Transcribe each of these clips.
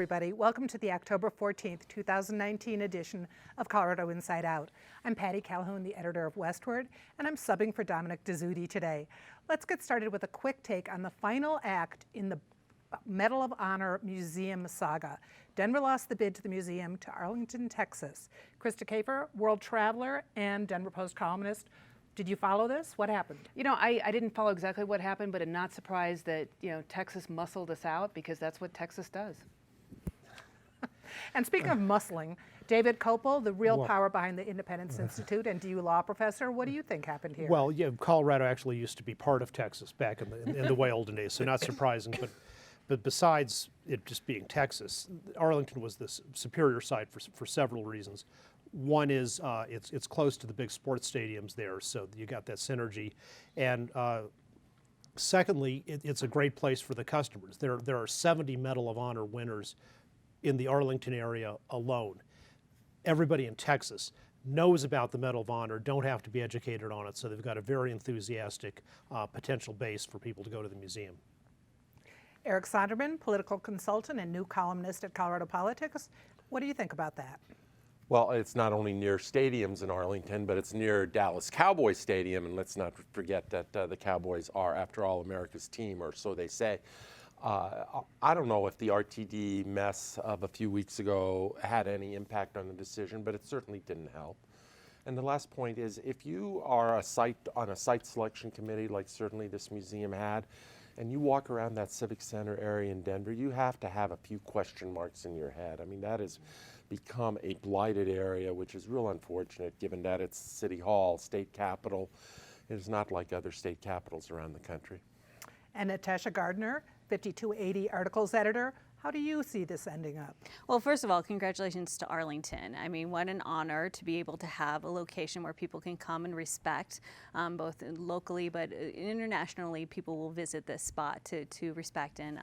everybody. Welcome to the October 14th, 2019 edition of Colorado Inside Out. I'm Patty Calhoun, the editor of Westward, and I'm subbing for Dominic Dezzutti today. Let's get started with a quick take on the final act in the Medal of Honor Museum saga. Denver lost the bid to the museum to Arlington, Texas. Krista Kafer, world traveler and Denver Post columnist. Did you follow this? What happened? You know, I didn't follow exactly what happened, but I'm not surprised that, Texas muscled us out because that's what Texas does. And speaking of muscling, David Kopel, the real power behind the Independence Institute and DU law professor, what do you think happened here? Well, yeah, Colorado actually used to be part of Texas back in the way olden days, so not surprising. But besides it just being Texas, Arlington was the superior site for several reasons. One is it's close to the big sports stadiums there, so you got that synergy. And secondly, it's a great place for the customers. There are 70 Medal of Honor winners in the Arlington area alone. Everybody in Texas knows about the Medal of Honor, don't have to be educated on it, so they've got a very enthusiastic potential base for people to go to the museum. Eric Sonderman, political consultant and new columnist at Colorado Politics. What do you think about that? Well, it's not only near stadiums in Arlington, but it's near Dallas Cowboys Stadium, and let's not forget that the Cowboys are, after all, America's team, or so they say. I don't know if the RTD mess of a few weeks ago had any impact on the decision, but it certainly didn't help. And the last point is, if you are on a site selection committee, like certainly this museum had, and you walk around that Civic Center area in Denver, you have to have a few question marks in your head. I mean, that has become a blighted area, which is real unfortunate given that it's City Hall, state capital. It is not like other state capitals around the country. And Natasha Gardner, 5280 Articles editor. How do you see this ending up? Well, first of all, congratulations to Arlington. I mean, what an honor to be able to have a location where people can come and respect, both locally but internationally. People will visit this spot to respect and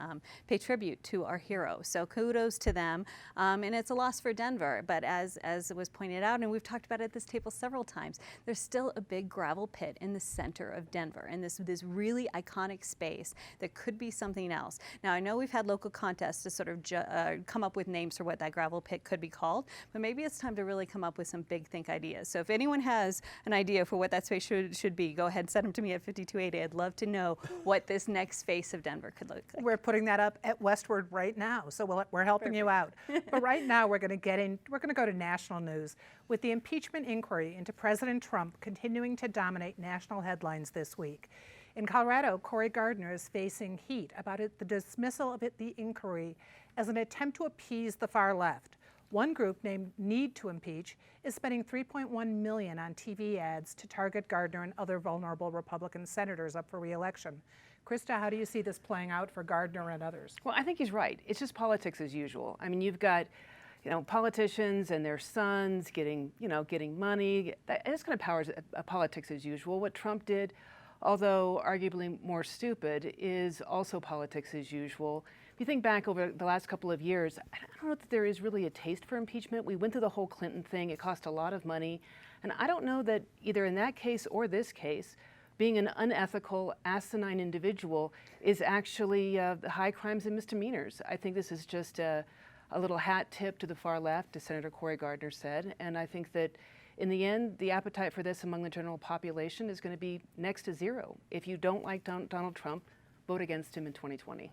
pay tribute to our heroes. So kudos to them. And it's a loss for Denver. But as was pointed out, and we've talked about it at this table several times, there's still a big gravel pit in the center of Denver, and this really iconic space that could be something else. Now, I know we've had local contests to sort of come up with names for what that gravel pit could be called, but maybe it's time to really come up with some big think ideas. So if anyone has an idea for what that space should be, go ahead and send them to me at 5280. I'd love to know what this next face of Denver could look like. We're putting that up at Westward right now, so we're helping you out. But right now we're going to go to national news with the impeachment inquiry into President Trump continuing to dominate national headlines this week. In Colorado, Gardner is facing heat about the dismissal of the inquiry as an attempt to appease the far left. One group named Need to Impeach is spending $3.1 million on TV ads to target Gardner and other vulnerable Republican senators up for re-election. Krista, how do you see this playing out for Gardner and others? Well, I think he's right. It's just politics as usual. I mean, you've got politicians and their sons getting money. It's kind of powers politics as usual. What Trump did, although arguably more stupid, is also politics as usual. If you think back over the last couple of years, I don't know that there is really a taste for impeachment. We went through the whole Clinton thing. It cost a lot of money. And I don't know that either in that case or this case, being an unethical, asinine individual is actually high crimes and misdemeanors. I think this is just a little hat tip to the far left, as Senator Gardner said. And I think that in the end, the appetite for this among the general population is going to be next to zero. If you don't like Donald Trump, vote against him in 2020.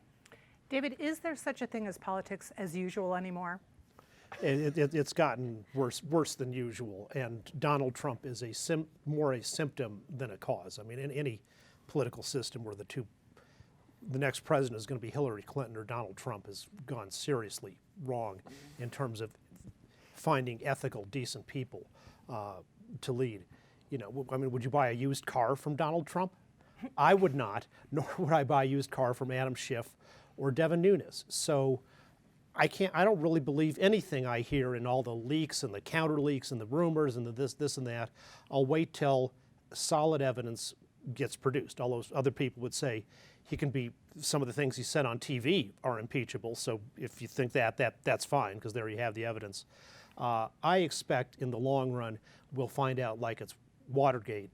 David, is there such a thing as politics as usual anymore? It's gotten worse than usual, and Donald Trump is more a symptom than a cause. I mean, in any political system where the next president is going to be Hillary Clinton or Donald Trump has gone seriously wrong in terms of finding ethical, decent people to lead. I mean, would you buy a used car from Donald Trump? I would not, nor would I buy a used car from Adam Schiff or Devin Nunes. So I don't really believe anything I hear in all the leaks and the counter leaks and the rumors and the this and that. I'll wait till solid evidence gets produced. All those other people would say some of the things he said on TV are impeachable. So if you think that's fine, because there you have the evidence. I expect in the long run we'll find out like it's Watergate.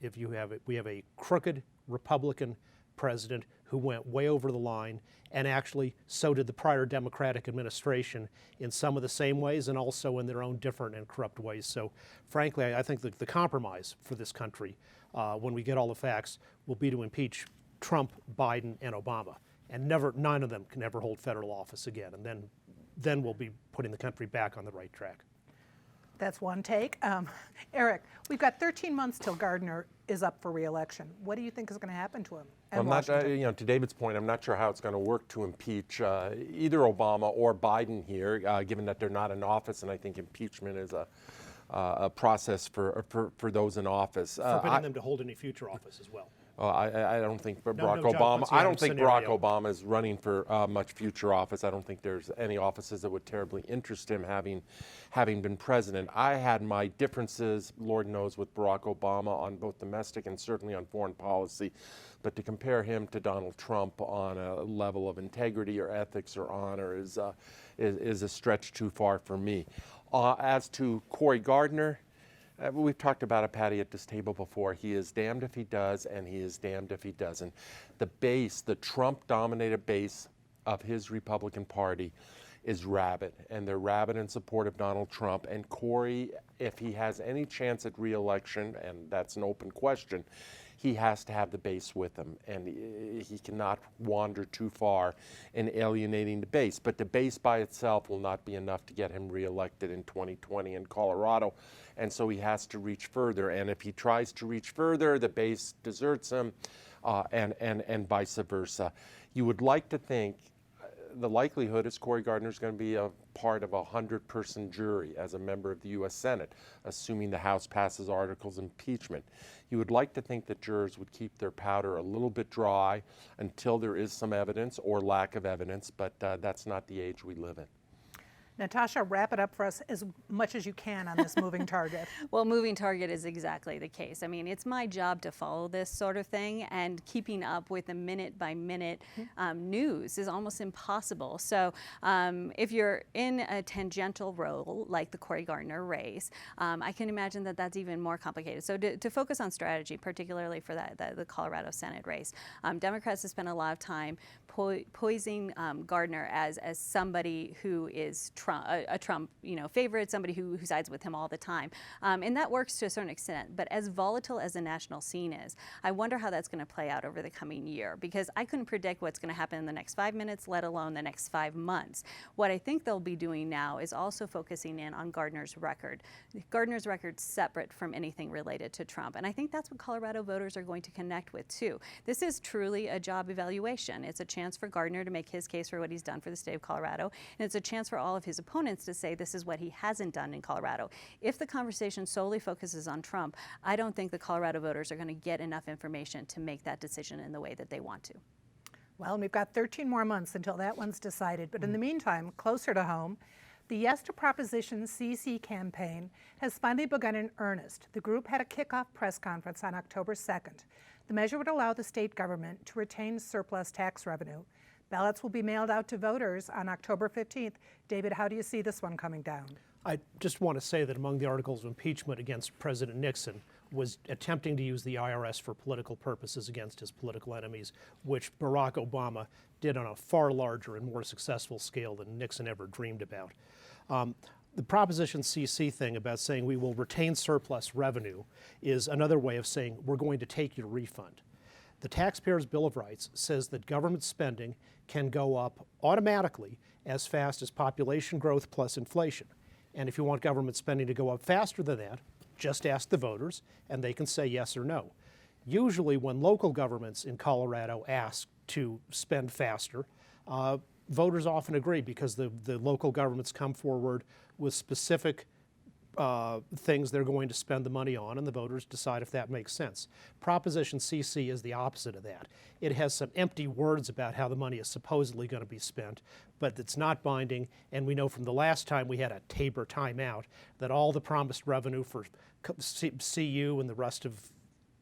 We have a crooked Republican president who went way over the line, and actually so did the prior Democratic administration in some of the same ways and also in their own different and corrupt ways. So frankly, I think the compromise for this country, when we get all the facts, will be to impeach Trump, Biden, and Obama. And none of them can ever hold federal office again. And then we'll be putting the country back on the right track. That's one take. Eric, we've got 13 months till Gardner is up for re-election. What do you think is going to happen to him? And I'm not, to David's point, I'm not sure how it's going to work to impeach either Obama or Biden here, given that they're not in office, and I think impeachment is a process for those in office. Forbidding them to hold any future office as well. I don't think Barack John Obama. Quincy I don't Adams think Barack scenario. Obama is running for much future office. I don't think there's any offices that would terribly interest him having been president. I had my differences, Lord knows, with Barack Obama on both domestic and certainly on foreign policy, but to compare him to Donald Trump on a level of integrity or ethics or honor is a stretch too far for me. As to Cory Gardner. We've talked about it, Patty, at this table before. He is damned if he does, and he is damned if he doesn't. The base, the Trump-dominated base of his Republican Party is rabid, and they're rabid in support of Donald Trump. And Cory, if he has any chance at re-election, and that's an open question, he has to have the base with him, and he cannot wander too far in alienating the base. But the base by itself will not be enough to get him reelected in 2020 in Colorado, and so he has to reach further. And if he tries to reach further, the base deserts him, and vice versa. You would like to think the likelihood is Cory Gardner is going to be a part of a 100-person jury as a member of the U.S. Senate, assuming the House passes articles of impeachment. You would like to think that jurors would keep their powder a little bit dry until there is some evidence or lack of evidence, but that's not the age we live in. Natasha, wrap it up for us as much as you can on this moving target. Well, moving target is exactly the case. I mean, it's my job to follow this sort of thing, and keeping up with the minute-by-minute news is almost impossible. So if you're in a tangential role, like the Cory Gardner race, I can imagine that that's even more complicated. So to focus on strategy, particularly for the Colorado Senate race, Democrats have spent a lot of time poising Gardner as somebody who is a Trump favorite, somebody who sides with him all the time. And that works to a certain extent. But as volatile as the national scene is, I wonder how that's going to play out over the coming year, because I couldn't predict what's going to happen in the next 5 minutes, let alone the next 5 months. What I think they'll be doing now is also focusing in on Gardner's record. Gardner's record's separate from anything related to Trump. And I think that's what Colorado voters are going to connect with, too. This is truly a job evaluation. It's a chance for Gardner to make his case for what he's done for the state of Colorado, and it's a chance for all of his opponents to say this is what he hasn't done in Colorado. If the conversation solely focuses on Trump, I don't think the Colorado voters are going to get enough information to make that decision in the way that they want to. Well, we've got 13 more months until that one's decided. But in the meantime, closer to home, the Yes to Proposition CC campaign has finally begun in earnest. The group had a kickoff press conference on October 2nd. The measure would allow the state government to retain surplus tax revenue. Ballots will be mailed out to voters on October 15th. David, how do you see this one coming down? I just want to say that among the articles of impeachment against President Nixon was attempting to use the IRS for political purposes against his political enemies, which Barack Obama did on a far larger and more successful scale than Nixon ever dreamed about. The Proposition CC thing about saying we will retain surplus revenue is another way of saying we're going to take your refund. The Taxpayers' Bill of Rights says that government spending can go up automatically as fast as population growth plus inflation. And if you want government spending to go up faster than that, just ask the voters, and they can say yes or no. Usually when local governments in Colorado ask to spend faster, voters often agree because the local governments come forward with specific things they're going to spend the money on, and the voters decide if that makes sense. Proposition CC is the opposite of that. It has some empty words about how the money is supposedly going to be spent, but it's not binding, and we know from the last time we had a Tabor timeout that all the promised revenue for CU and the rest of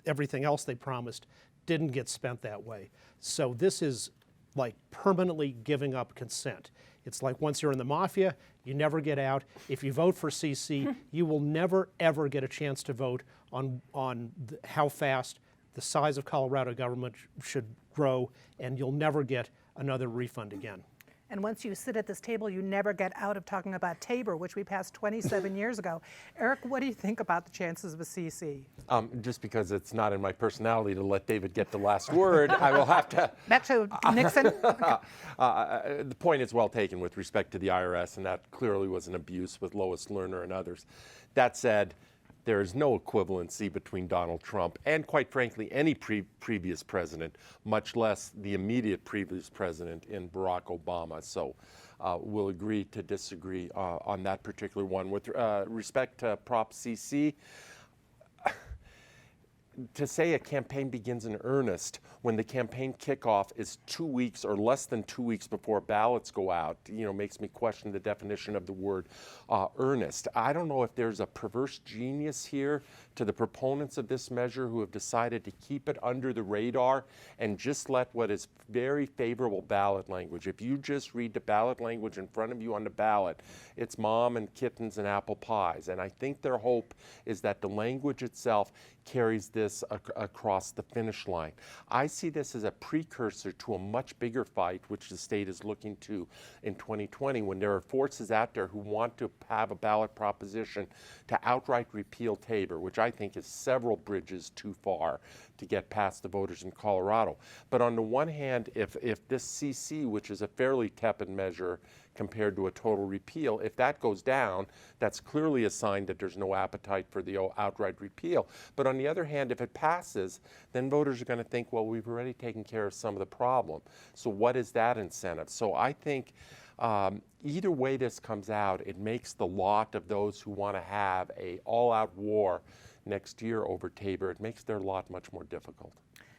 everything else they promised didn't get spent that way. So this is like permanently giving up consent. It's like once you're in the mafia, you never get out. If you vote for CC, you will never, ever get a chance to vote on how fast the size of Colorado government should grow, and you'll never get another refund again. And once you sit at this table, you never get out of talking about Tabor, which we passed 27 years ago. Eric, what do you think about the chances of a CC? Just because it's not in my personality to let David get the last word, I will have to. Back to Nixon. The point is well taken with respect to the IRS, and that clearly was an abuse with Lois Lerner and others. That said, there is no equivalency between Donald Trump and, quite frankly, any previous president, much less the immediate previous president in Barack Obama. So we'll agree to disagree on that particular one. With respect to Prop CC, to say a campaign begins in earnest when the campaign kickoff is 2 weeks or less than 2 weeks before ballots go out, makes me question the definition of the word earnest. I don't know if there's a perverse genius here to the proponents of this measure who have decided to keep it under the radar and just let what is very favorable ballot language. If you just read the ballot language in front of you on the ballot, it's mom and kittens and apple pies. And I think their hope is that the language itself carries this across the finish line. I see this as a precursor to a much bigger fight, which the state is looking to in 2020, when there are forces out there who want to have a ballot proposition to outright repeal Tabor, which I think is several bridges too far to get past the voters in Colorado. But on the one hand, if this CC, which is a fairly tepid measure compared to a total repeal, if that goes down, that's clearly a sign that there's no appetite for the outright repeal. But on the other hand, if it passes, then voters are going to think, well, we've already taken care of some of the problem. So what is that incentive? So I think either way this comes out, it makes the lot of those who want to have an all-out war next year over Tabor, it makes their lot much more difficult.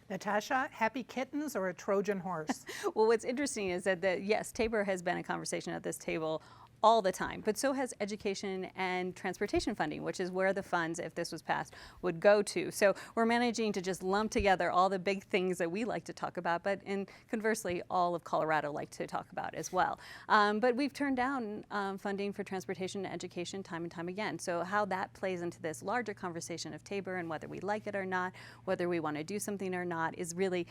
Natasha, happy kittens or a Trojan horse? Well, what's interesting is that, yes, Tabor has been a conversation at this table all the time, but so has education and transportation funding, which is where the funds, if this was passed, would go to. So we're managing to just lump together all the big things that we like to talk about, but conversely, all of Colorado like to talk about as well. But we've turned down funding for transportation and education time and time again. So how that plays into this larger conversation of Tabor and whether we like it or not, whether we want to do something or not, is really,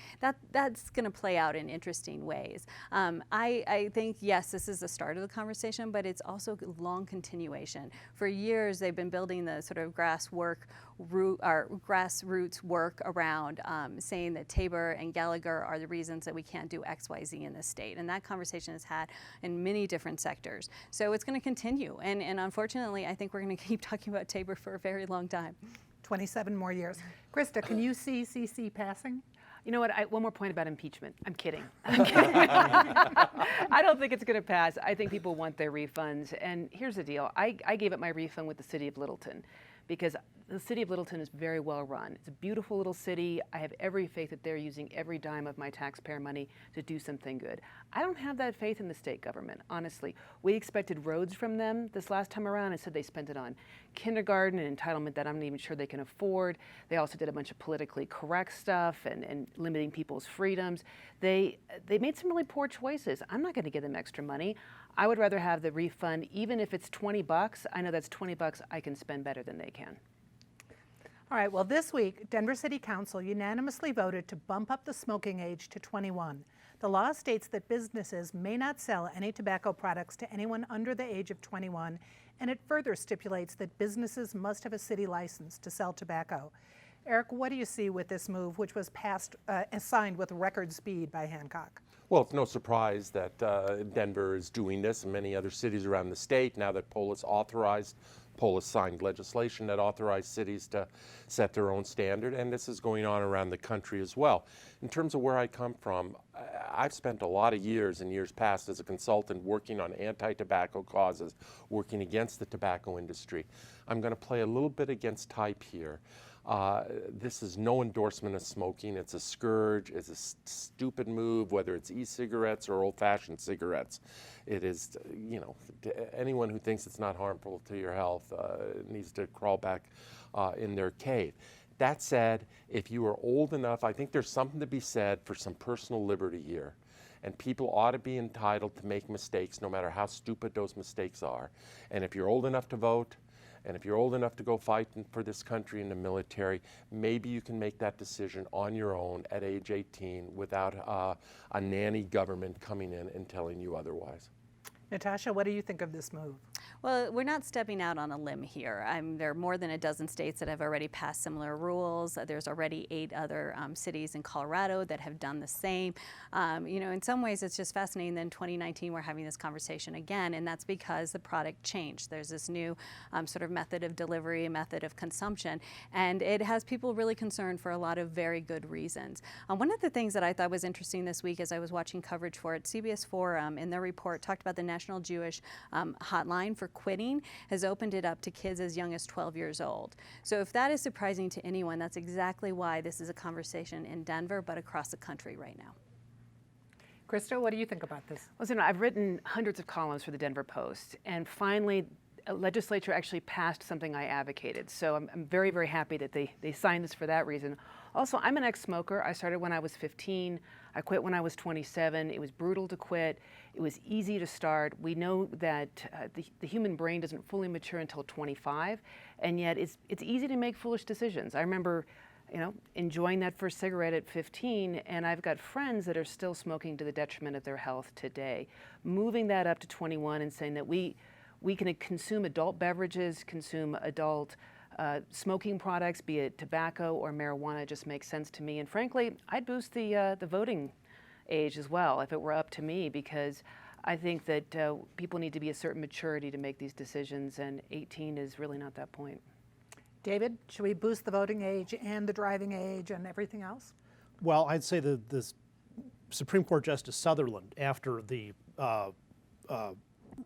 that's going to play out in interesting ways. I think, yes, this is the start of the conversation, but it's also a long continuation. For years, they've been building the sort of grassroots work around saying that Tabor and Gallagher are the reasons that we can't do X, Y, Z in this state. And that conversation is had in many different sectors. So it's going to continue. And unfortunately, I think we're going to keep talking about Tabor for a very long time. 27 more years. Krista, can you see CC passing? You know what? One more point about impeachment. I'm kidding. I don't think it's going to pass. I think people want their refunds. And here's the deal. I gave up my refund with the city of Littleton because the city of Littleton is very well run. It's a beautiful little city. I have every faith that they're using every dime of my taxpayer money to do something good. I don't have that faith in the state government, honestly. We expected roads from them this last time around and said they spent it on kindergarten and entitlement that I'm not even sure they can afford. They also did a bunch of politically correct stuff and limiting people's freedoms. They made some really poor choices. I'm not going to give them extra money. I would rather have the refund, even if it's $20. I know that's $20 I can spend better than they can. All right, well, this week, Denver City Council unanimously voted to bump up the smoking age to 21. The law states that businesses may not sell any tobacco products to anyone under the age of 21, and it further stipulates that businesses must have a city license to sell tobacco. Eric, what do you see with this move, which was passed and signed with record speed by Hancock? Well, it's no surprise that Denver is doing this and many other cities around the state now that Polis signed legislation that authorized cities to set their own standard, and this is going on around the country as well. In terms of where I come from, I've spent a lot of years in years past as a consultant working on anti-tobacco causes, working against the tobacco industry. I'm going to play a little bit against type here. This is no endorsement of smoking. It's a scourge. It's a stupid move, whether it's e-cigarettes or old-fashioned cigarettes. It is, anyone who thinks it's not harmful to your health needs to crawl back in their cave. That said, if you are old enough, I think there's something to be said for some personal liberty here. And people ought to be entitled to make mistakes no matter how stupid those mistakes are. And if you're old enough to vote, And if you're old enough to go fight for this country in the military, maybe you can make that decision on your own at age 18 without a nanny government coming in and telling you otherwise. Natasha, what do you think of this move? Well, we're not stepping out on a limb here. There are more than a dozen states that have already passed similar rules. There's already 8 other cities in Colorado that have done the same. In some ways, it's just fascinating that in 2019 we're having this conversation again, and that's because the product changed. There's this new sort of method of delivery, method of consumption, and it has people really concerned for a lot of very good reasons. One of the things that I thought was interesting this week as I was watching coverage for it, CBS 4 in their report talked about the National Jewish Hotline for quitting has opened it up to kids as young as 12 years old. So if that is surprising to anyone, that's exactly why this is a conversation in Denver, but across the country right now. Krista, what do you think about this? Listen, I've written hundreds of columns for the Denver Post, and finally, a legislature actually passed something I advocated. So I'm very, very happy that they signed this for that reason. Also, I'm an ex-smoker. I started when I was 15. I quit when I was 27. It was brutal to quit. It was easy to start. We know that the human brain doesn't fully mature until 25, and yet it's easy to make foolish decisions. I remember enjoying that first cigarette at 15, and I've got friends that are still smoking to the detriment of their health today. Moving that up to 21 and saying that we can consume adult beverages, consume adult smoking products, be it tobacco or marijuana, just makes sense to me. And frankly, I'd boost the voting age as well if it were up to me, because I think that people need to be a certain maturity to make these decisions, and 18 is really not that point. David, should we boost the voting age and the driving age and everything else? Well, I'd say the Supreme Court Justice Sutherland, after the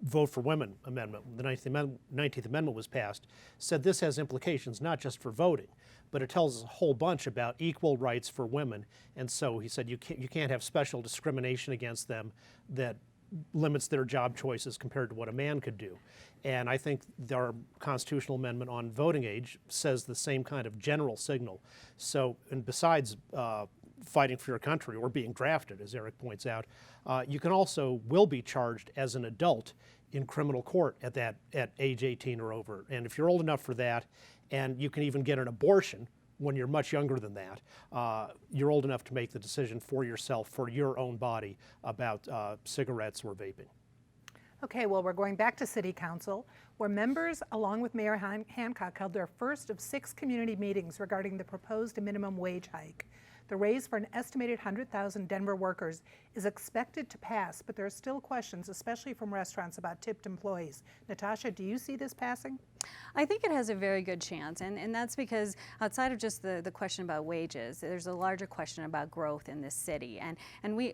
Vote for Women amendment, the 19th Amendment was passed, said this has implications not just for voting, but it tells us a whole bunch about equal rights for women. And so he said you can't have special discrimination against them that limits their job choices compared to what a man could do. And I think our constitutional amendment on voting age says the same kind of general signal. So, and besides fighting for your country or being drafted, as Eric points out, you can also will be charged as an adult in criminal court at age 18 or over. And if you're old enough for that, and you can even get an abortion when you're much younger than that, you're old enough to make the decision for yourself, for your own body, about cigarettes or vaping. Okay, well, we're going back to City Council, where members, along with Mayor Hancock, held their first of 6 community meetings regarding the proposed minimum wage hike. The raise for an estimated 100,000 Denver workers is expected to pass, but there are still questions, especially from restaurants, about tipped employees. Natasha, do you see this passing? I think it has a very good chance, and that's because outside of just the question about wages, there's a larger question about growth in this city, and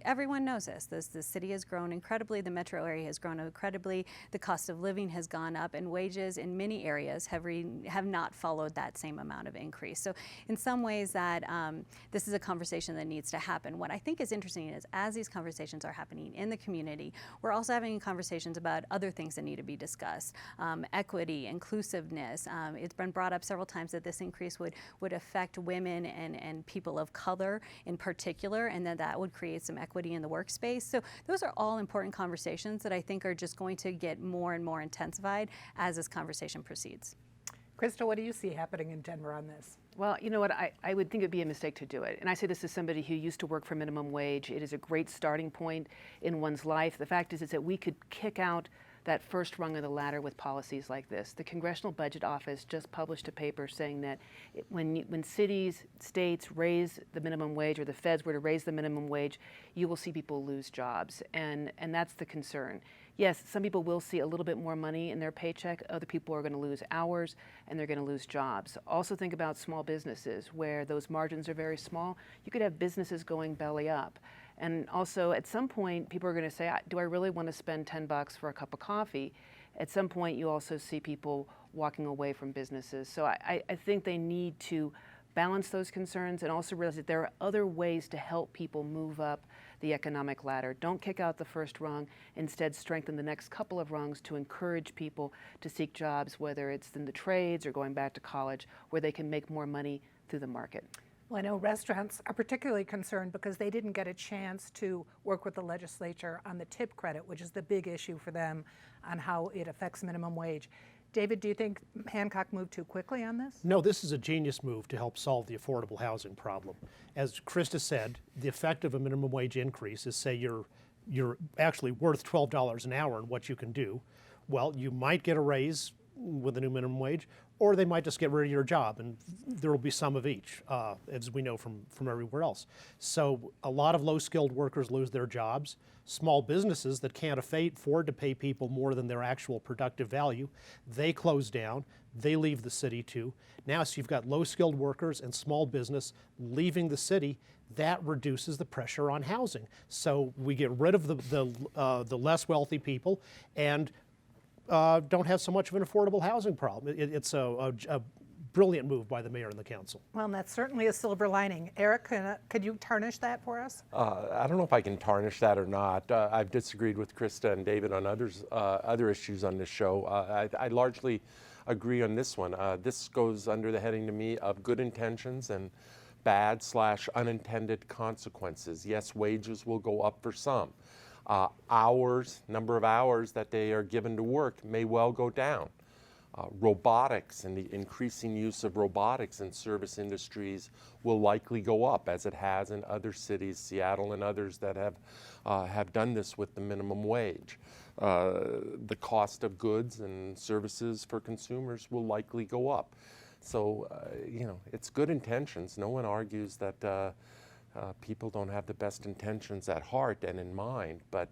everyone knows this. The city has grown incredibly, the metro area has grown incredibly, the cost of living has gone up, and wages in many areas have not followed that same amount of increase. So in some ways that this is a conversation that needs to happen. What I think is interesting is as these conversations are happening in the community, we're also having conversations about other things that need to be discussed. Equity, inclusiveness. It's been brought up several times that this increase would affect women and people of color in particular, and that would create some equity in the workspace. So those are all important conversations that I think are just going to get more and more intensified as this conversation proceeds. Krista, what do you see happening in Denver on this? Well, you know what, I would think it would be a mistake to do it. And I say this as somebody who used to work for minimum wage. It is a great starting point in one's life. The fact is that we could kick out that first rung of the ladder with policies like this. The Congressional Budget Office just published a paper saying that when cities, states raise the minimum wage, or the feds were to raise the minimum wage, you will see people lose jobs. And that's the concern. Yes, some people will see a little bit more money in their paycheck. Other people are going to lose hours and they're going to lose jobs. Also think about small businesses where those margins are very small. You could have businesses going belly up. And also at some point, people are going to say, do I really want to spend $10 for a cup of coffee? At some point, you also see people walking away from businesses. So I think they need to balance those concerns and also realize that there are other ways to help people move up the economic ladder. Don't kick out the first rung. Instead, strengthen the next couple of rungs to encourage people to seek jobs, whether it's in the trades or going back to college, where they can make more money through the market. Well, I know restaurants are particularly concerned because they didn't get a chance to work with the legislature on the tip credit, which is the big issue for them on how it affects minimum wage. David, do you think Hancock moved too quickly on this? No, this is a genius move to help solve the affordable housing problem. As Krista said, the effect of a minimum wage increase is, say you're actually worth $12 an hour in what you can do. Well, you might get a raise with a new minimum wage, or they might just get rid of your job, and there will be some of each, as we know from everywhere else. So a lot of low-skilled workers lose their jobs. Small businesses that can't afford to pay people more than their actual productive value, they close down, they leave the city too. Now, so you've got low-skilled workers and small business leaving the city. That reduces the pressure on housing. So we get rid of the less wealthy people and don't have so much of an affordable housing problem. It's a brilliant move by the mayor and the council. Well, and that's certainly a silver lining. Eric, could you tarnish that for us? I don't know if I can tarnish that or not. I've disagreed with Krista and David on other issues on this show. I largely agree on this one. This goes under the heading to me of good intentions and bad/unintended consequences. Yes, wages will go up for some. Number of hours that they are given to work may well go down. Robotics and the increasing use of robotics in service industries will likely go up, as it has in other cities, Seattle and others that have done this with the minimum wage. The cost of goods and services for consumers will likely go up. So, it's good intentions. No one argues that people don't have the best intentions at heart and in mind, but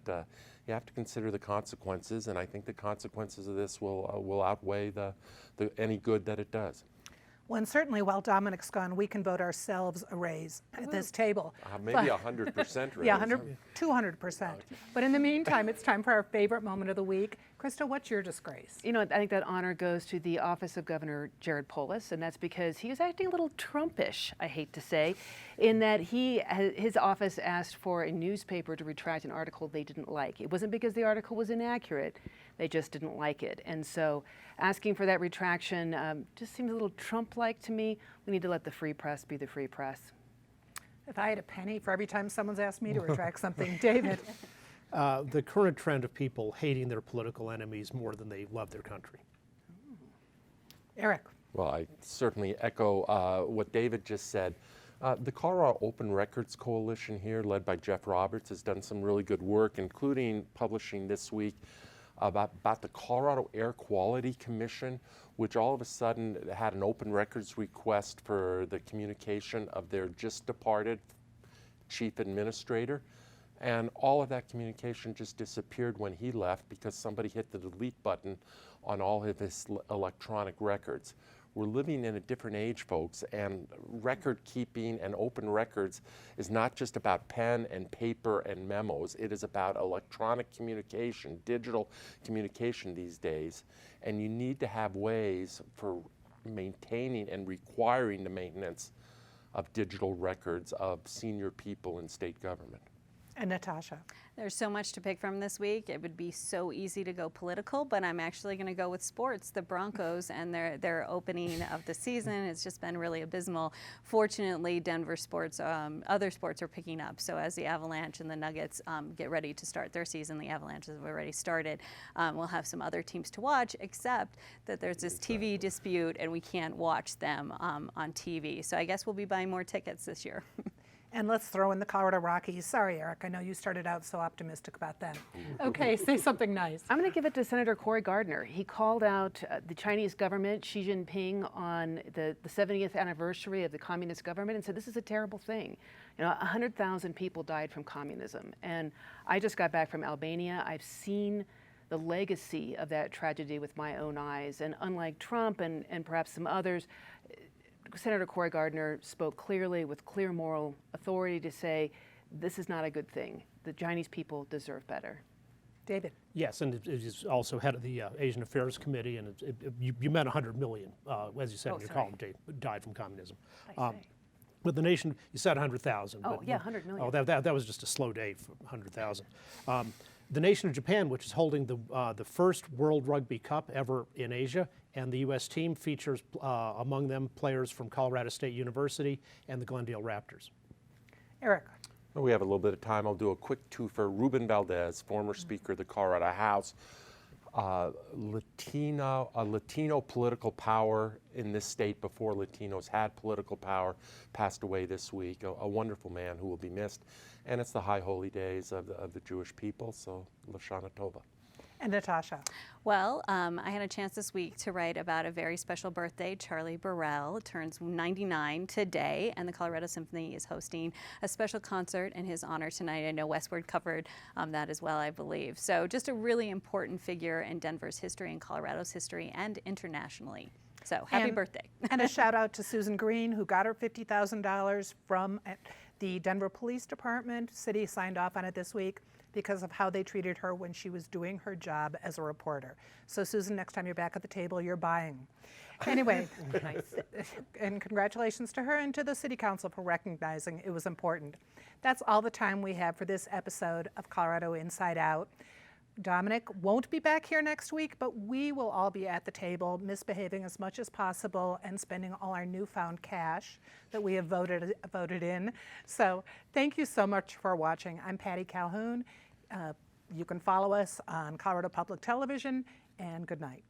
you have to consider the consequences, and I think the consequences of this will outweigh any good that it does. Well, and certainly while Dominic's gone, we can vote ourselves a raise at this table. Maybe 100% raise. Yeah, 200%. But in the meantime, it's time for our favorite moment of the week. Krista, what's your disgrace? I think that honor goes to the office of Governor Jared Polis, and that's because he was acting a little Trumpish, I hate to say, in that his office asked for a newspaper to retract an article they didn't like. It wasn't because the article was inaccurate, they just didn't like it. And so asking for that retraction just seems a little Trump-like to me. We need to let the free press be the free press. If I had a penny for every time someone's asked me to retract something, David. The current trend of people hating their political enemies more than they love their country. Eric. Well, I certainly echo what David just said. The Colorado Open Records Coalition here, led by Jeff Roberts, has done some really good work, including publishing this week about the Colorado Air Quality Commission, which all of a sudden had an open records request for the communication of their just departed chief administrator. And all of that communication just disappeared when he left because somebody hit the delete button on all of his electronic records. We're living in a different age, folks, and record keeping and open records is not just about pen and paper and memos. It is about electronic communication, digital communication these days. And you need to have ways for maintaining and requiring the maintenance of digital records of senior people in state government. And Natasha. There's so much to pick from this week. It would be so easy to go political, but I'm actually going to go with sports. The Broncos and their opening of the season has just been really abysmal. Fortunately, Denver sports, other sports are picking up. So as the Avalanche and the Nuggets get ready to start their season, the Avalanche have already started. We'll have some other teams to watch, except that there's this TV dispute and we can't watch them on TV. So I guess we'll be buying more tickets this year. And let's throw in the Colorado Rockies. Sorry, Eric, I know you started out so optimistic about them. Okay, say something nice. I'm going to give it to Senator Cory Gardner. He called out the Chinese government, Xi Jinping, on the 70th anniversary of the communist government and said this is a terrible thing. 100,000 people died from communism. And I just got back from Albania. I've seen the legacy of that tragedy with my own eyes. And unlike Trump and perhaps some others, Senator Cory Gardner spoke clearly with clear moral authority to say this is not a good thing. The Chinese people deserve better. David. Yes, and he's also head of the Asian Affairs Committee, and you meant 100 million, as you said in your column, died from communism. But the nation, you said 100,000. Oh, yeah, 100 million. Oh, that was just a slow day for 100,000. The nation of Japan, which is holding the first World Rugby Cup ever in Asia, and the U.S. team features among them players from Colorado State University and the Glendale Raptors. Eric. Well, we have a little bit of time. I'll do a quick twofer. Ruben Valdez, former Speaker of the Colorado House, Latino political power in this state before Latinos had political power, passed away this week. A wonderful man who will be missed. And it's the high holy days of the Jewish people, so Lashana Tova. And Natasha. Well, I had a chance this week to write about a very special birthday. Charlie Burrell turns 99 today, and the Colorado Symphony is hosting a special concert in his honor tonight. I know Westward covered that as well, I believe. So just a really important figure in Denver's history and Colorado's history and internationally. So happy birthday. And a shout out to Susan Green, who got her $50,000 from the Denver Police Department. City signed off on it this week because of how they treated her when she was doing her job as a reporter. So Susan, next time you're back at the table, you're buying. Anyway, and congratulations to her and to the City Council for recognizing it was important. That's all the time we have for this episode of Colorado Inside Out. Dominic won't be back here next week, but we will all be at the table, misbehaving as much as possible and spending all our newfound cash that we have voted in. So thank you so much for watching. I'm Patty Calhoun. You can follow us on Colorado Public Television, and good night.